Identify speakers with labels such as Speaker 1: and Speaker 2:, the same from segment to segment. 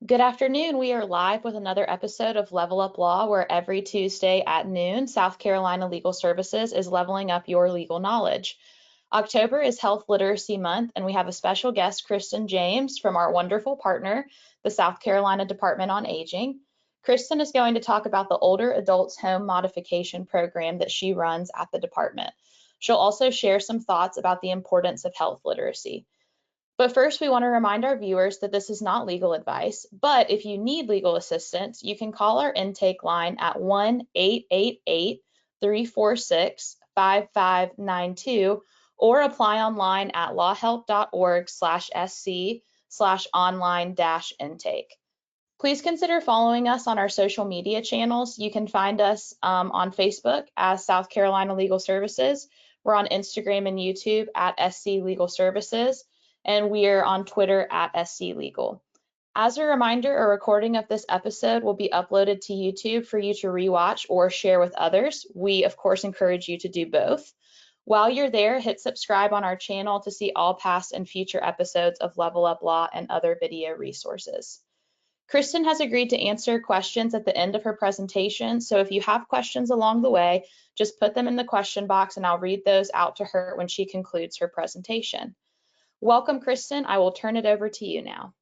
Speaker 1: Good afternoon. We are live with another episode of Level Up Law, where every Tuesday at noon, South Carolina Legal Services is leveling up your legal knowledge. October is Health Literacy Month, and we have a special guest, Kristen James, from our wonderful partner, the South Carolina Department on Aging. Kristen is going to talk about the Older Adults Home Modification program that she runs at the department. She'll also share some thoughts about the importance of health literacy. But first, we want to remind our viewers that this is not legal advice, but if you need legal assistance, you can call our intake line at 1-888-346-5592 or apply online at lawhelp.org/sc/online-intake. Please consider following us on our social media channels. You can find us on Facebook as South Carolina Legal Services. We're on Instagram and YouTube at SC Legal Services, and we are on Twitter at SC Legal. As a reminder, a recording of this episode will be uploaded to YouTube for you to rewatch or share with others. We, of course, encourage you to do both. While you're there, hit subscribe on our channel to see all past and future episodes of Level Up Law and other video resources. Kristen has agreed to answer questions at the end of her presentation, so if you have questions along the way, just put them in the question box and I'll read those out to her when she concludes her presentation. Welcome, Kristen. I will turn it over to you now.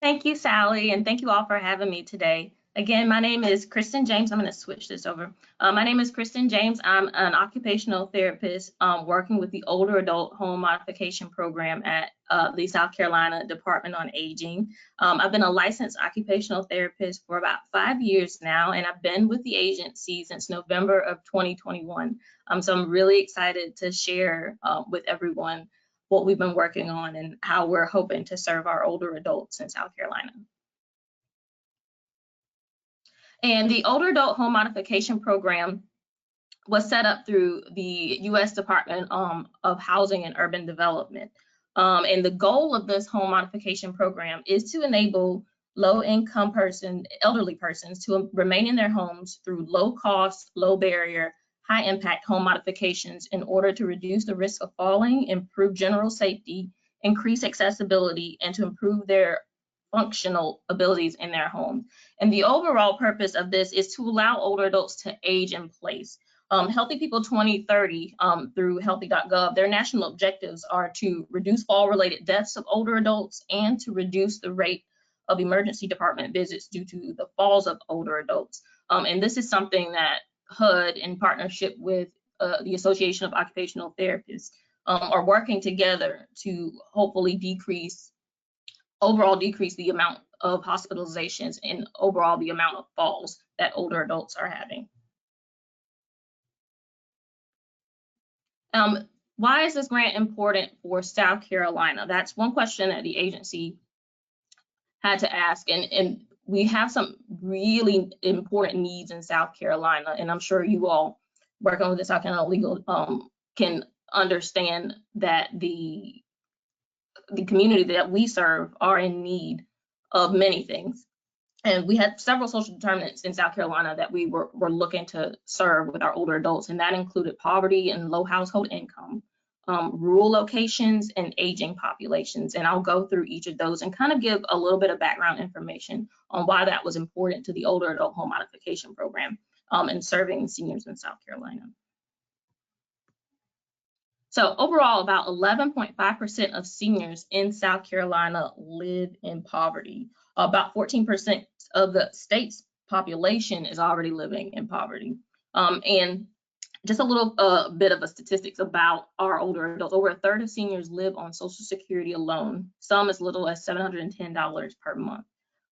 Speaker 2: Thank you, Sally, and thank you all for having me today. Again, my name is Kristen James. I'm going to switch this over. My name is Kristen James. I'm an occupational therapist working with the Older Adult Home Modification Program at the South Carolina Department on Aging. I've been a licensed occupational therapist for about 5 years now, and I've been with the agency since November of 2021. So I'm really excited to share with everyone what we've been working on and how we're hoping to serve our older adults in South Carolina. And the Older Adult Home Modification Program was set up through the U.S. Department of Housing and Urban Development. And the goal of this home modification program is to enable low-income elderly persons to remain in their homes through low-cost, low-barrier, high-impact home modifications in order to reduce the risk of falling, improve general safety, increase accessibility, and to improve their functional abilities in their home. And the overall purpose of this is to allow older adults to age in place. Healthy People 2030 through healthy.gov, their national objectives are to reduce fall-related deaths of older adults and to reduce the rate of emergency department visits due to the falls of older adults. And this is something that HUD, in partnership with the Association of Occupational Therapists, are working together to hopefully overall decrease the amount of hospitalizations and overall the amount of falls that older adults are having. Why is this grant important for South Carolina? That's one question that the agency had to ask, and we have some really important needs in South Carolina, and I'm sure you all working with the South Carolina Legal can understand that the community that we serve are in need of many things. And we had several social determinants in South Carolina that we were looking to serve with our older adults, and that included poverty and low household income, rural locations, and aging populations. And I'll go through each of those and kind of give a little bit of background information on why that was important to the Older Adult Home Modification Program and serving seniors in South Carolina. So overall, about 11.5% of seniors in South Carolina live in poverty. About 14% of the state's population is already living in poverty. And just a little bit of a statistics about our older adults. Over a third of seniors live on Social Security alone, some as little as $710 per month.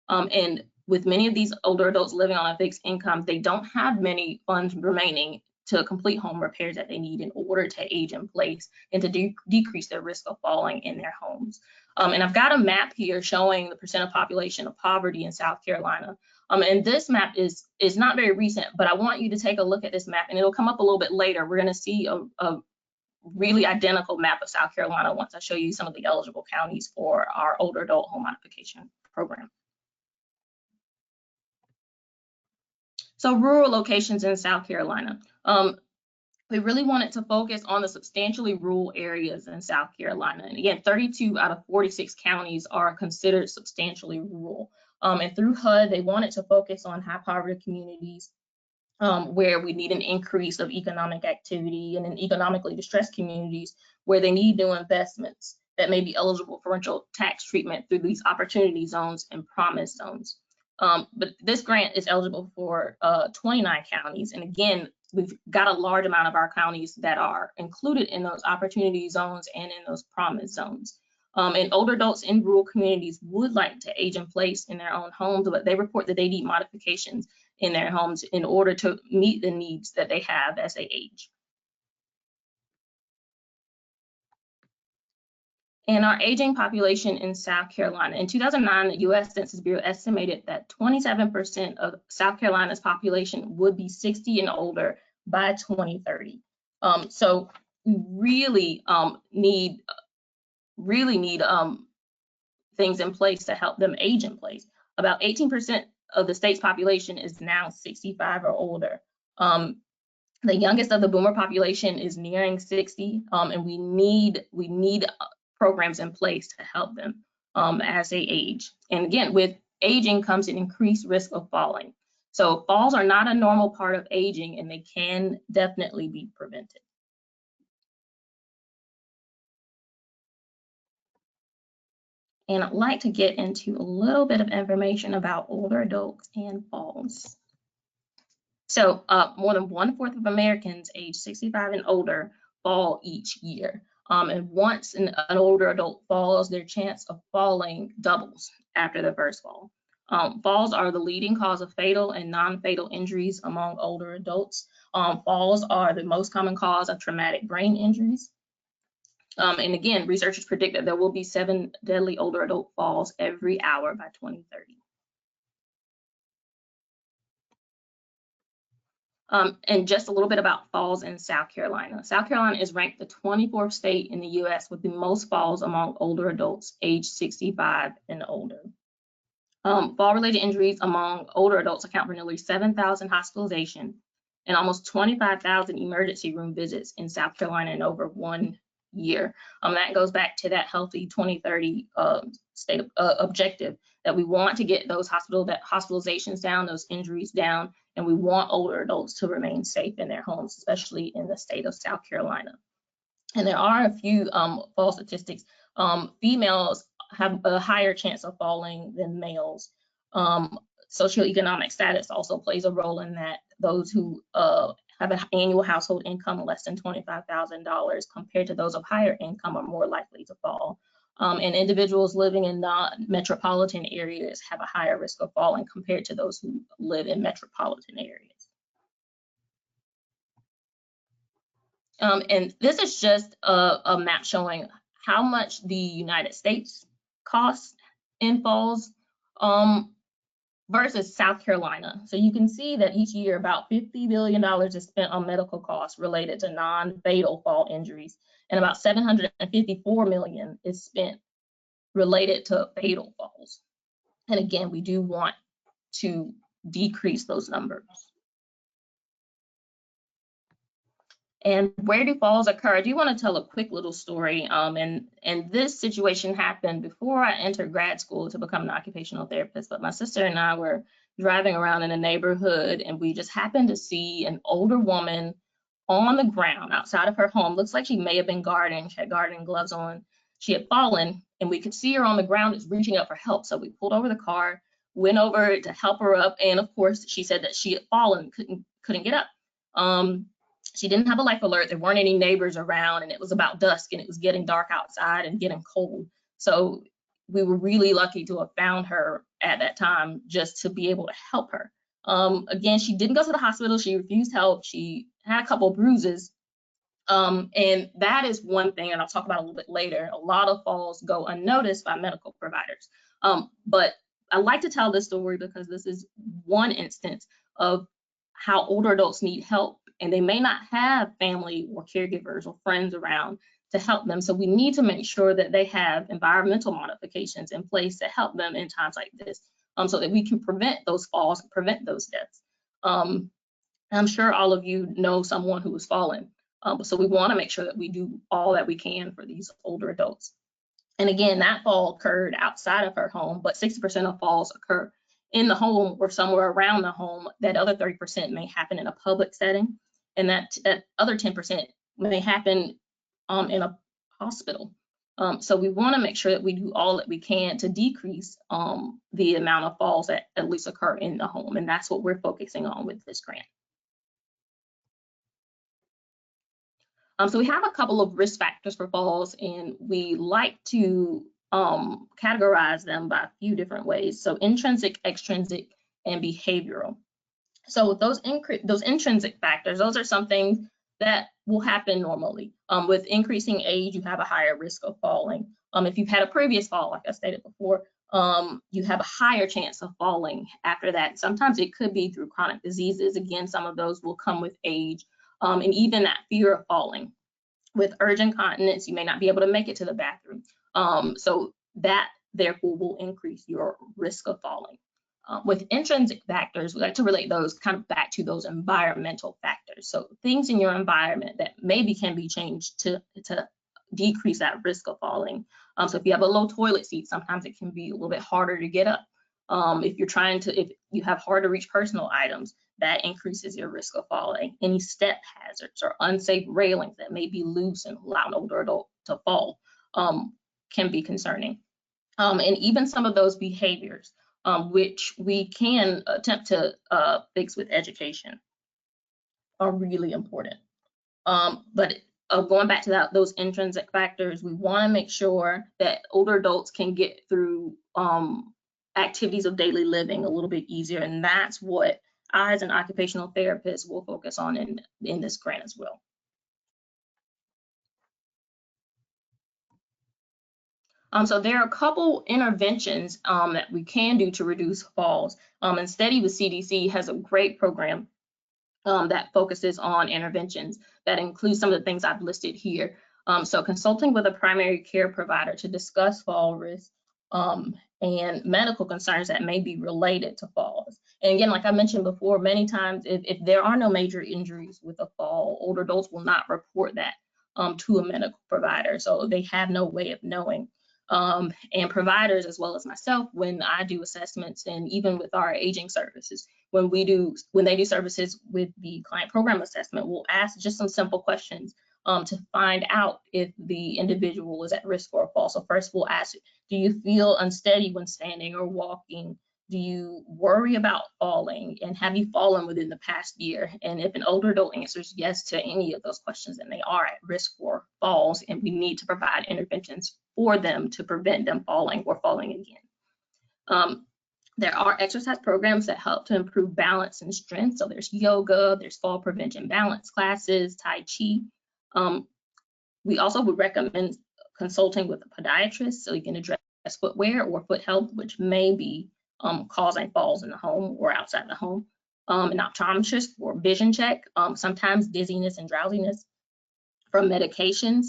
Speaker 2: And with many of these older adults living on a fixed income, they don't have many funds remaining to complete home repairs that they need in order to age in place and to decrease their risk of falling in their homes. And I've got a map here showing the percent of population of poverty in South Carolina. And this map is not very recent, but I want you to take a look at this map, and it'll come up a little bit later. We're going to see a really identical map of South Carolina once I show you some of the eligible counties for our older adult home modification program. So rural locations in South Carolina. we really wanted to focus on the substantially rural areas in South Carolina. And again, 32 out of 46 counties are considered substantially rural. And through HUD, they wanted to focus on high poverty communities where we need an increase of economic activity, and in economically distressed communities where they need new investments that may be eligible for rental tax treatment through these opportunity zones and promise zones. But this grant is eligible for 29 counties. And again, we've got a large amount of our counties that are included in those opportunity zones and in those promise zones. And older adults in rural communities would like to age in place in their own homes, but they report that they need modifications in their homes in order to meet the needs that they have as they age. And our aging population in South Carolina. In 2009, the U.S. Census Bureau estimated that 27% of South Carolina's population would be 60 and older by 2030. So we really need things in place to help them age in place. About 18% of the state's population is now 65 or older. The youngest of the boomer population is nearing 60, and we need programs in place to help them as they age. And again, with aging comes an increased risk of falling. So falls are not a normal part of aging, and they can definitely be prevented. And I'd like to get into a little bit of information about older adults and falls. So more than 1/4 of Americans age 65 and older fall each year. And once an older adult falls, their chance of falling doubles after the first fall. Falls are the leading cause of fatal and non-fatal injuries among older adults. Falls are the most common cause of traumatic brain injuries. And again, researchers predict that there will be 7 deadly older adult falls every hour by 2030. And just a little bit about falls in South Carolina. South Carolina is ranked the 24th state in the U.S. with the most falls among older adults aged 65 and older. Fall-related injuries among older adults account for nearly 7,000 hospitalizations and almost 25,000 emergency room visits in South Carolina in over 1 year. That goes back to that healthy 2030 state objective that we want to get those hospitalizations down, those injuries down, and we want older adults to remain safe in their homes, especially in the state of South Carolina. And there are a few fall statistics. Females have a higher chance of falling than males. Socioeconomic status also plays a role in that. Those who have an annual household income less than $25,000 compared to those of higher income are more likely to fall. And individuals living in non-metropolitan areas have a higher risk of falling compared to those who live in metropolitan areas. And this is just a map showing how much the United States costs in falls versus South Carolina. So you can see that each year about $50 billion is spent on medical costs related to non-fatal fall injuries, and about $754 million is spent related to fatal falls. And again, we do want to decrease those numbers. And where do falls occur? I do want to tell a quick little story. And this situation happened before I entered grad school to become an occupational therapist. But my sister and I were driving around in a neighborhood, and we just happened to see an older woman on the ground outside of her home. Looks like she may have been gardening. She had gardening gloves on. She had fallen, and we could see her on the ground just reaching up for help. So we pulled over the car, went over to help her up. And of course, she said that she had fallen, couldn't get up. She didn't have a life alert. There weren't any neighbors around, and it was about dusk, and it was getting dark outside and getting cold. So we were really lucky to have found her at that time just to be able to help her. Again, she didn't go to the hospital. She refused help. She had a couple of bruises. And that is one thing, and I'll talk about a little bit later. A lot of falls go unnoticed by medical providers. But I like to tell this story because this is one instance of how older adults need help, and they may not have family or caregivers or friends around to help them. So we need to make sure that they have environmental modifications in place to help them in times like this, so that we can prevent those falls and prevent those deaths. I'm sure all of you know someone who has fallen. So we want to make sure that we do all that we can for these older adults. And again, that fall occurred outside of her home, but 60% of falls occur in the home or somewhere around the home. That other 30% may happen in a public setting, and that other 10% may happen in a hospital. So we want to make sure that we do all that we can to decrease the amount of falls that at least occur in the home, and that's what we're focusing on with this grant. So we have a couple of risk factors for falls, and we like to categorize them by a few different ways. So intrinsic, extrinsic, and behavioral. So those intrinsic factors, those are something that will happen normally. With increasing age, you have a higher risk of falling. If you've had a previous fall, like I stated before, you have a higher chance of falling after that. Sometimes it could be through chronic diseases. Again, some of those will come with age. And even that fear of falling. With urgent incontinence, you may not be able to make it to the bathroom. So that therefore will increase your risk of falling. With intrinsic factors, we like to relate those kind of back to those environmental factors. So things in your environment that maybe can be changed to decrease that risk of falling. So if you have a low toilet seat, sometimes it can be a little bit harder to get up. If you have hard to reach personal items, that increases your risk of falling. Any step hazards or unsafe railings that may be loose and allow an older adult to fall can be concerning. And even some of those behaviors, which we can attempt to fix with education, are really important. But going back to those intrinsic factors, we want to make sure that older adults can get through activities of daily living a little bit easier, and that's what I, as an occupational therapist, will focus on in this grant as well. So there are a couple interventions that we can do to reduce falls. And Steady with CDC has a great program that focuses on interventions that includes some of the things I've listed here. So consulting with a primary care provider to discuss fall risk and medical concerns that may be related to falls. And again, like I mentioned before, many times if there are no major injuries with a fall, older adults will not report that to a medical provider. So they have no way of knowing. And providers, as well as myself, when I do assessments and even with our aging services, when they do services with the client program assessment, we'll ask just some simple questions to find out if the individual is at risk for a fall. So first we'll ask, do you feel unsteady when standing or walking? Do you worry about falling? And have you fallen within the past year? And if an older adult answers yes to any of those questions, then they are at risk for falls, and we need to provide interventions for them to prevent them falling or falling again. There are exercise programs that help to improve balance and strength. So there's yoga, there's fall prevention balance classes, Tai Chi. We also would recommend consulting with a podiatrist so you can address footwear or foot health, which may be causing falls in the home or outside the home. An optometrist for vision check. Sometimes dizziness and drowsiness from medications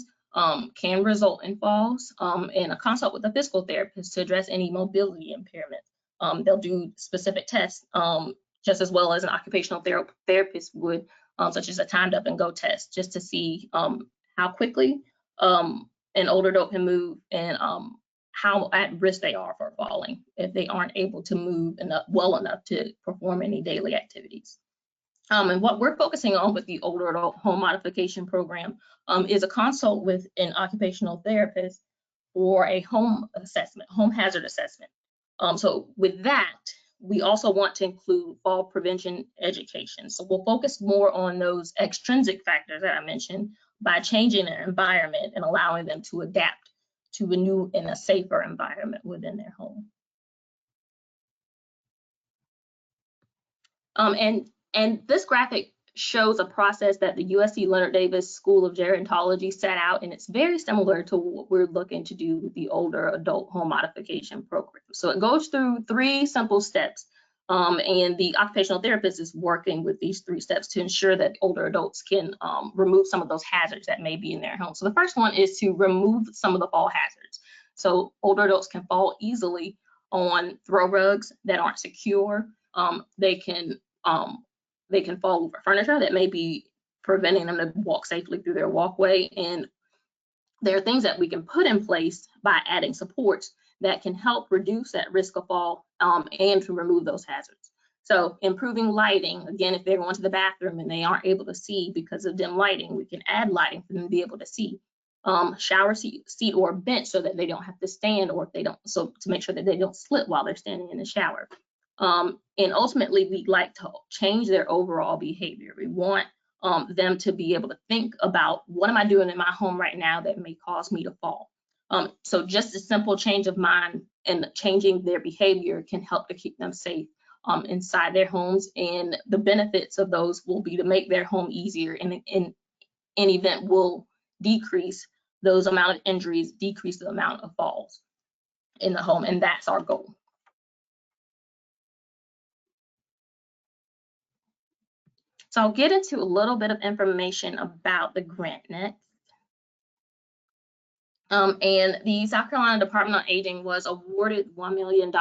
Speaker 2: can result in falls, and a consult with a physical therapist to address any mobility impairment. They'll do specific tests just as well as an occupational therapist would, such as a timed up and go test, just to see how quickly an older adult can move and how at risk they are for falling if they aren't able to move well enough to perform any daily activities. And what we're focusing on with the older adult home modification program is a consult with an occupational therapist for a home assessment, home hazard assessment. So with that, we also want to include fall prevention education. So we'll focus more on those extrinsic factors that I mentioned by changing their environment and allowing them to adapt to a new and a safer environment within their home. And this graphic shows a process that the USC Leonard Davis School of Gerontology set out, and it's very similar to what we're looking to do with the older adult home modification program. So it goes through 3 simple steps, and the occupational therapist is working with these 3 steps to ensure that older adults can remove some of those hazards that may be in their home. So the first one is to remove some of the fall hazards. So older adults can fall easily on throw rugs that aren't secure. They can fall over furniture that may be preventing them to walk safely through their walkway. And there are things that we can put in place by adding supports that can help reduce that risk of fall and to remove those hazards. So improving lighting, again, if they're going to the bathroom and they aren't able to see because of dim lighting, we can add lighting for them to be able to see. Shower seat or bench so that they don't have to stand, or if they don't, so to make sure that they don't slip while they're standing in the shower. And ultimately, we'd like to change their overall behavior. We want them to be able to think about, what am I doing in my home right now that may cause me to fall? So just a simple change of mind and changing their behavior can help to keep them safe inside their homes. And the benefits of those will be to make their home easier, and in an event will decrease those amount of injuries, decrease the amount of falls in the home, and that's our goal. So I'll get into a little bit of information about the grant next. And the South Carolina Department on Aging was awarded $1 million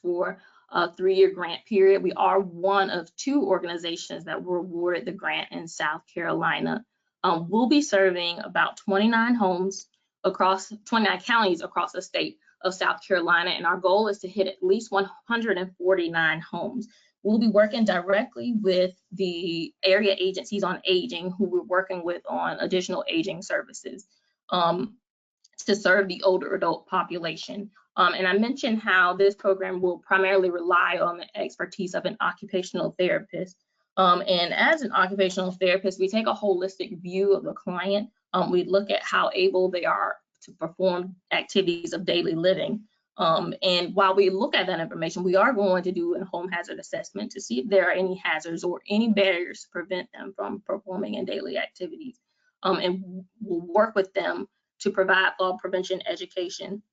Speaker 2: for a 3-year grant period. We are one of 2 organizations that were awarded the grant in South Carolina. We'll be serving about 29 homes across 29 counties across the state of South Carolina, and our goal is to hit at least 149 homes. We'll be working directly with the area agencies on aging who we're working with on additional aging services to serve the older adult population. And I mentioned how this program will primarily rely on the expertise of an occupational therapist. And as an occupational therapist, we take a holistic view of the client. We look at how able they are to perform activities of daily living. And while we look at that information, we are going to do a home hazard assessment to see if there are any hazards or any barriers to prevent them from performing in daily activities. And we'll work with them to provide fall prevention education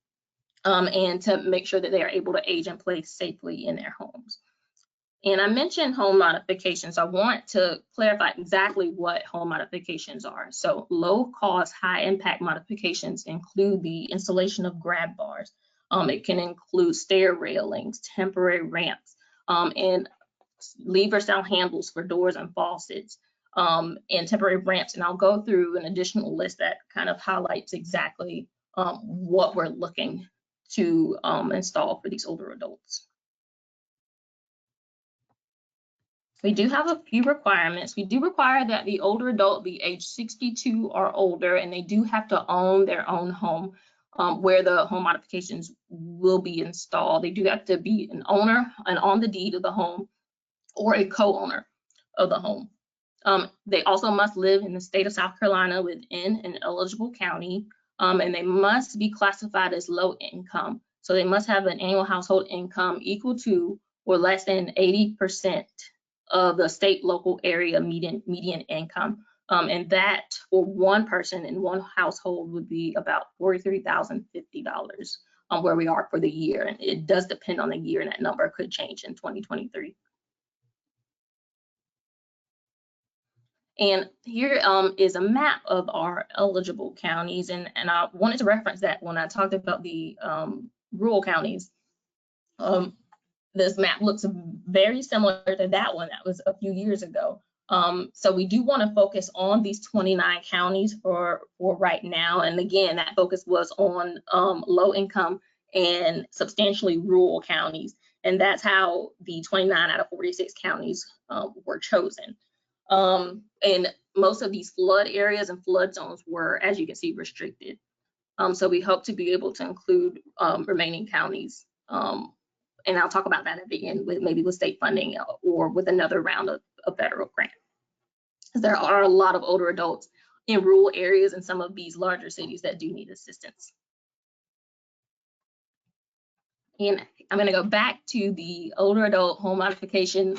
Speaker 2: and to make sure that they are able to age in place safely in their homes. And I mentioned home modifications. I want to clarify exactly what home modifications are. So low cost, high impact modifications include the installation of grab bars. It can include stair railings, temporary ramps, and lever style handles for doors and faucets, and temporary ramps. And I'll go through an additional list that kind of highlights exactly what we're looking to install for these older adults. We do have a few requirements. We do require that the older adult be age 62 or older, and they do have to own their own home where the home modifications will be installed. They do have to be an owner and on the deed of the home or a co-owner of the home. They also must live in the state of South Carolina within an eligible county, and they must be classified as low income. So they must have an annual household income equal to or less than 80% of the state, local area median income. And that for one person in one household would be about $43,050 where we are for the year. And it does depend on the year, and that number could change in 2023. And here is a map of our eligible counties, and I wanted to reference that when I talked about the rural counties. This map looks very similar to that one that was a few years ago. So we do want to focus on these 29 counties for right now. And again, that focus was on low income and substantially rural counties. And that's how the 29 out of 46 counties were chosen. And most of these flood areas and flood zones were, as you can see, restricted. So we hope to be able to include remaining counties. And I'll talk about that at the end, with maybe with state funding or with another round of federal grant. There are a lot of older adults in rural areas and some of these larger cities that do need assistance. And I'm going to go back to the older adult home modification,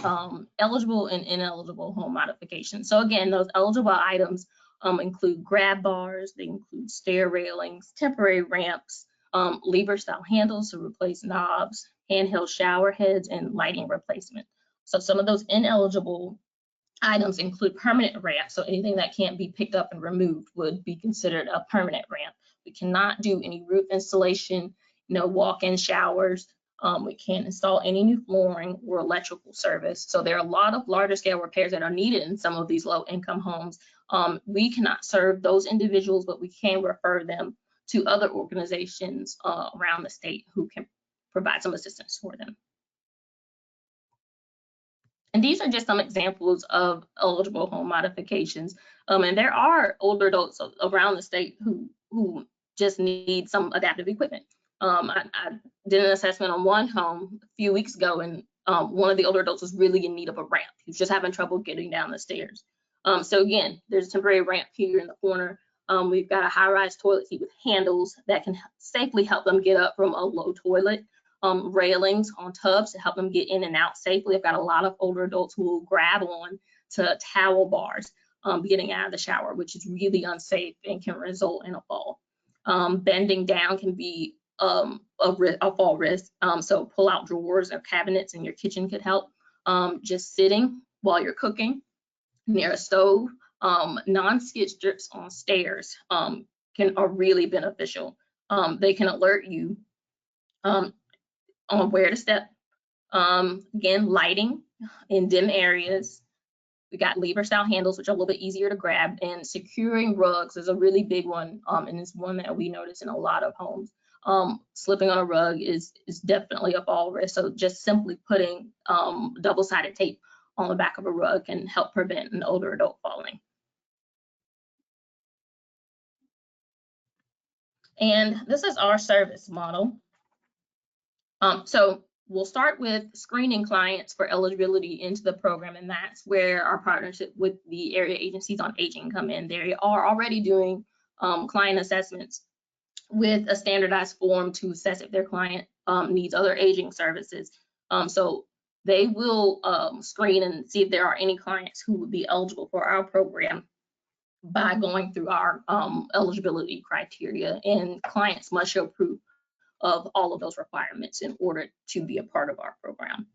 Speaker 2: eligible and ineligible home modification. So again, those eligible items include grab bars, they include stair railings, temporary ramps, lever style handles to replace knobs, handheld shower heads, and lighting replacement. So some of those ineligible items include permanent ramps. So anything that can't be picked up and removed would be considered a permanent ramp. We cannot do any roof installation, no walk-in showers. We can't install any new flooring or electrical service. So there are a lot of larger scale repairs that are needed in some of these low income homes We cannot serve those individuals, but we can refer them to other organizations around the state who can provide some assistance for them. And these are just some examples of eligible home modifications. And there are older adults around the state who just need some adaptive equipment. I did an assessment on one home a few weeks ago, and one of the older adults was really in need of a ramp. He was just having trouble getting down the stairs. So again, there's a temporary ramp here in the corner. We've got a high-rise toilet seat with handles that can safely help them get up from a low toilet. Railings on tubs to help them get in and out safely. I've got a lot of older adults who will grab on to towel bars getting out of the shower, which is really unsafe and can result in a fall. Bending down can be a fall risk. So pull-out drawers or cabinets in your kitchen could help. Just sitting while you're cooking near a stove, non-skid strips on stairs are really beneficial. They can alert you on where to step. Again, lighting in dim areas. We got lever style handles, which are a little bit easier to grab, and securing rugs is a really big one, and it's one that we notice in a lot of homes. Slipping on a rug is definitely a fall risk, so just simply putting double-sided tape on the back of a rug can help prevent an older adult falling. And this is our service model. So we'll start with screening clients for eligibility into the program, and that's where our partnership with the area agencies on aging come in. They are already doing client assessments with a standardized form to assess if their client needs other aging services. So they will screen and see if there are any clients who would be eligible for our program by going through our eligibility criteria, and clients must show proof of all of those requirements in order to be a part of our program.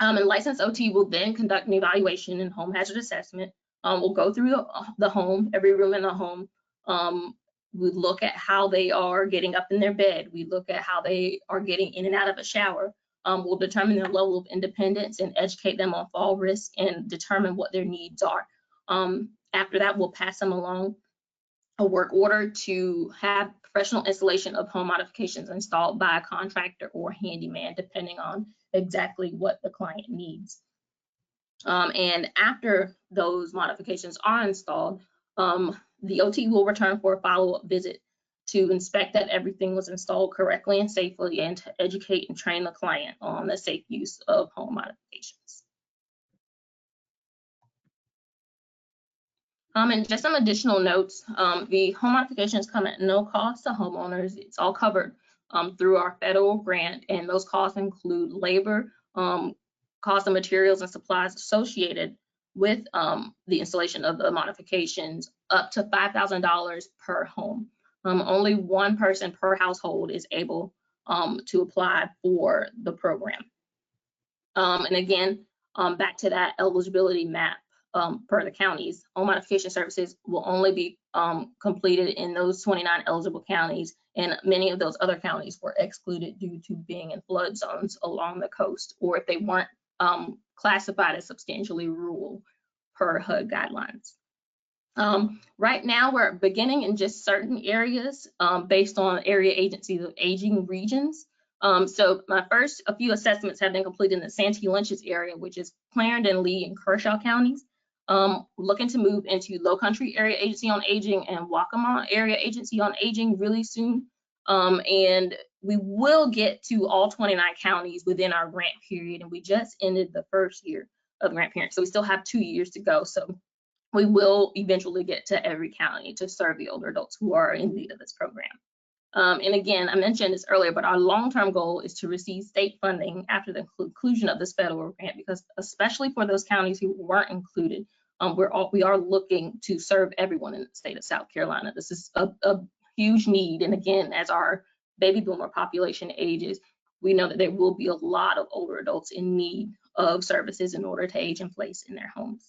Speaker 2: And licensed OT will then conduct an evaluation and home hazard assessment. We'll go through the home, every room in the home. We look at how they are getting up in their bed. We look at how they are getting in and out of a shower. We'll determine their level of independence and educate them on fall risk and determine what their needs are. After that, we'll pass them along a work order to have professional installation of home modifications installed by a contractor or handyman, depending on exactly what the client needs. And after those modifications are installed, the OT will return for a follow-up visit to inspect that everything was installed correctly and safely, and to educate and train the client on the safe use of home modifications. And just some additional notes, the home modifications come at no cost to homeowners. It's all covered through our federal grant, and those costs include labor, cost of materials and supplies associated with the installation of the modifications, up to $5,000 per home. Only one person per household is able to apply for the program. And again, back to that eligibility map. Per the counties, home modification services will only be completed in those 29 eligible counties, and many of those other counties were excluded due to being in flood zones along the coast, or if they weren't classified as substantially rural per HUD guidelines. Right now, we're beginning in just certain areas based on area agencies of aging regions. So a few assessments have been completed in the Santee Lynches area, which is Clarendon, Lee, and Kershaw counties. Looking to move into Low Country Area Agency on Aging and Waccamaw Area Agency on Aging really soon. And we will get to all 29 counties within our grant period, and we just ended the first year of grant period. So we still have 2 years to go. So we will eventually get to every county to serve the older adults who are in need of this program. And again, I mentioned this earlier, but our long-term goal is to receive state funding after the conclusion of this federal grant, because especially for those counties who weren't included, we are looking to serve everyone in the state of South Carolina. This is a huge need. And again, as our baby boomer population ages, we know that there will be a lot of older adults in need of services in order to age in place in their homes.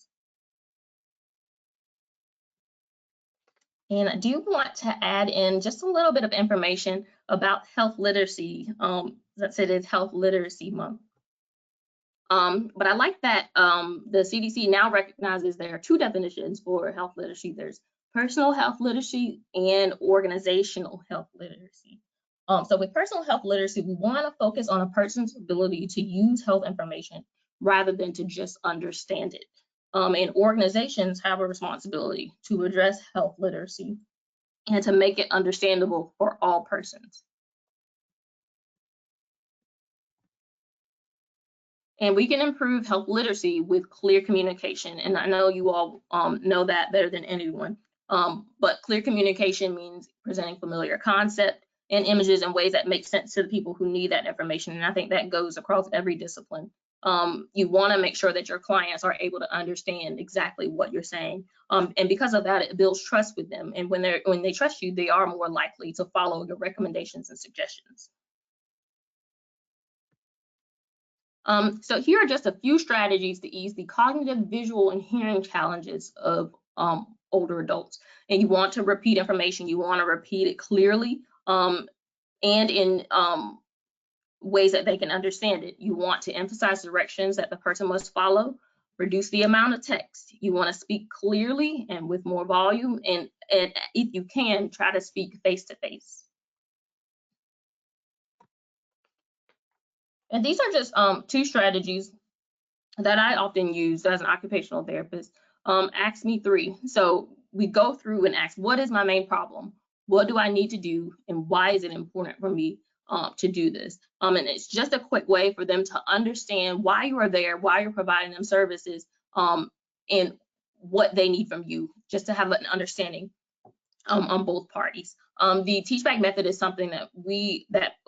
Speaker 2: And I do want to add in just a little bit of information about health literacy. Let's say it's Health Literacy Month. But I like that the CDC now recognizes there are two definitions for health literacy. There's personal health literacy and organizational health literacy. So with personal health literacy, we want to focus on a person's ability to use health information rather than to just understand it. And organizations have a responsibility to address health literacy and to make it understandable for all persons. And we can improve health literacy with clear communication. And I know you all know that better than anyone. But clear communication means presenting familiar concept and images in ways that make sense to the people who need that information. And I think that goes across every discipline. You want to make sure that your clients are able to understand exactly what you're saying. And because of that, it builds trust with them. And when they trust you, they are more likely to follow your recommendations and suggestions. So here are just a few strategies to ease the cognitive, visual, and hearing challenges of older adults. And you want to repeat information. You want to repeat it clearly and in ways that they can understand it. You want to emphasize directions that the person must follow, reduce the amount of text. You want to speak clearly and with more volume, and if you can, try to speak face-to-face. And these are just two strategies that I often use as an occupational therapist. Ask me three. So we go through and ask, what is my main problem? What do I need to do? And why is it important for me to do this? And it's just a quick way for them to understand why you are there, why you're providing them services, and what they need from you, just to have an understanding on both parties. The teach back method is something that we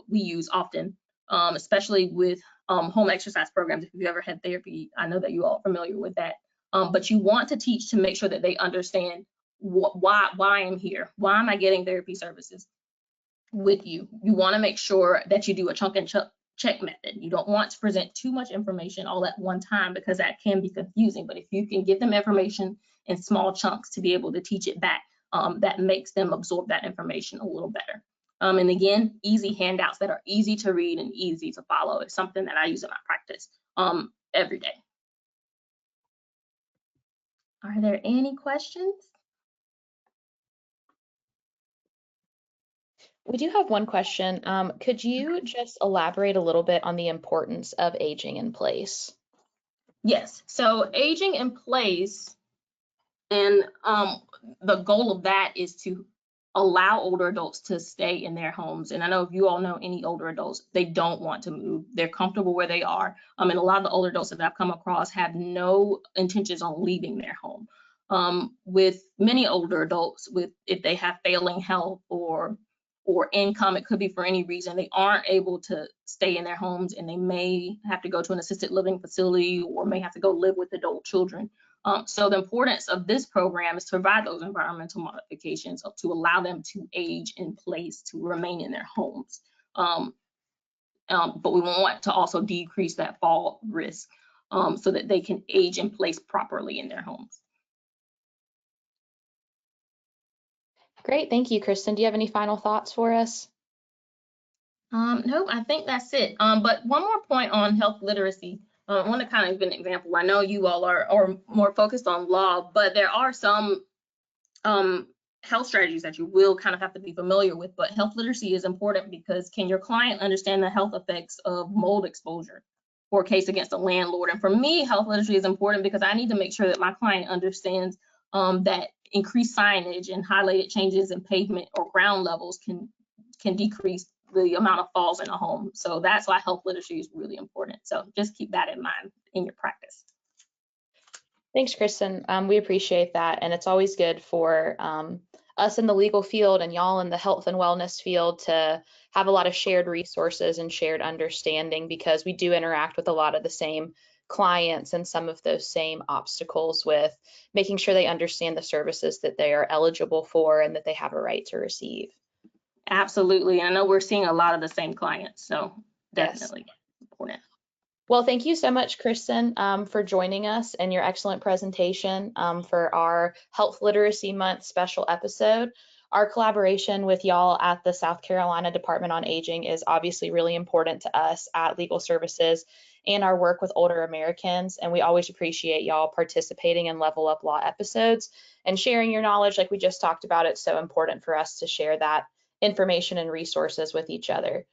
Speaker 2: use often, especially with home exercise programs. If you've ever had therapy, I know that you all are familiar with that. But you want to teach to make sure that they understand why I'm here. Why am I getting therapy services with you? You want to make sure that you do a chunk and check method. You don't want to present too much information all at one time, because that can be confusing. But if you can give them information in small chunks to be able to teach it back, that makes them absorb that information a little better. And again, easy handouts that are easy to read and easy to follow is something that I use in my practice every day. Are there any questions?
Speaker 1: We do have one question. Could you just elaborate a little bit on the importance of aging in place?
Speaker 2: Yes, so aging in place, and the goal of that is to allow older adults to stay in their homes. And I know if you all know any older adults, they don't want to move. They're comfortable where they are. And a lot of the older adults that I've come across have no intentions on leaving their home. With many older adults, if they have failing health or income, it could be for any reason, they aren't able to stay in their homes, and they may have to go to an assisted living facility or may have to go live with adult children. So the importance of this program is to provide those environmental modifications to allow them to age in place, to remain in their homes. But we want to also decrease that fall risk so that they can age in place properly in their homes.
Speaker 1: Great, thank you, Kristen. Do you have any final thoughts for us?
Speaker 2: Nope, I think that's it. But one more point on health literacy. I want to kind of give an example. I know you all are more focused on law, but there are some health strategies that you will kind of have to be familiar with. But health literacy is important because can your client understand the health effects of mold exposure or a case against a landlord? And for me, health literacy is important because I need to make sure that my client understands that increased signage and highlighted changes in pavement or ground levels can decrease the amount of falls in a home. So that's why health literacy is really important. So just keep that in mind in your practice.
Speaker 1: Thanks, Kristen. We appreciate that. And it's always good for us in the legal field and y'all in the health and wellness field to have a lot of shared resources and shared understanding, because we do interact with a lot of the same clients and some of those same obstacles with making sure they understand the services that they are eligible for and that they have a right to receive.
Speaker 2: Absolutely. And I know we're seeing a lot of the same clients, so definitely important.
Speaker 1: Well, thank you so much, Kristen, for joining us and your excellent presentation for our Health Literacy Month special episode. Our collaboration with y'all at the South Carolina Department on Aging is obviously really important to us at Legal Services, and our work with older Americans. And we always appreciate y'all participating in Level Up Law episodes and sharing your knowledge like we just talked about. It's so important for us to share that information and resources with each other.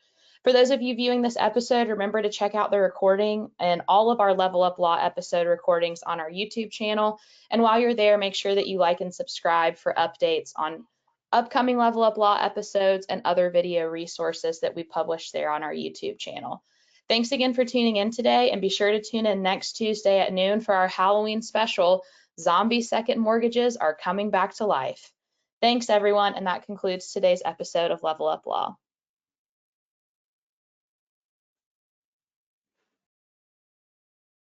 Speaker 1: For those of you viewing this episode, remember to check out the recording and all of our Level Up Law episode recordings on our YouTube channel. And while you're there, make sure that you like and subscribe for updates on upcoming Level Up Law episodes and other video resources that we publish there on our YouTube channel. Thanks again for tuning in today, and be sure to tune in next Tuesday at noon for our Halloween special, Zombie Second Mortgages Are Coming Back to Life. Thanks, everyone, and that concludes today's episode of Level Up Law.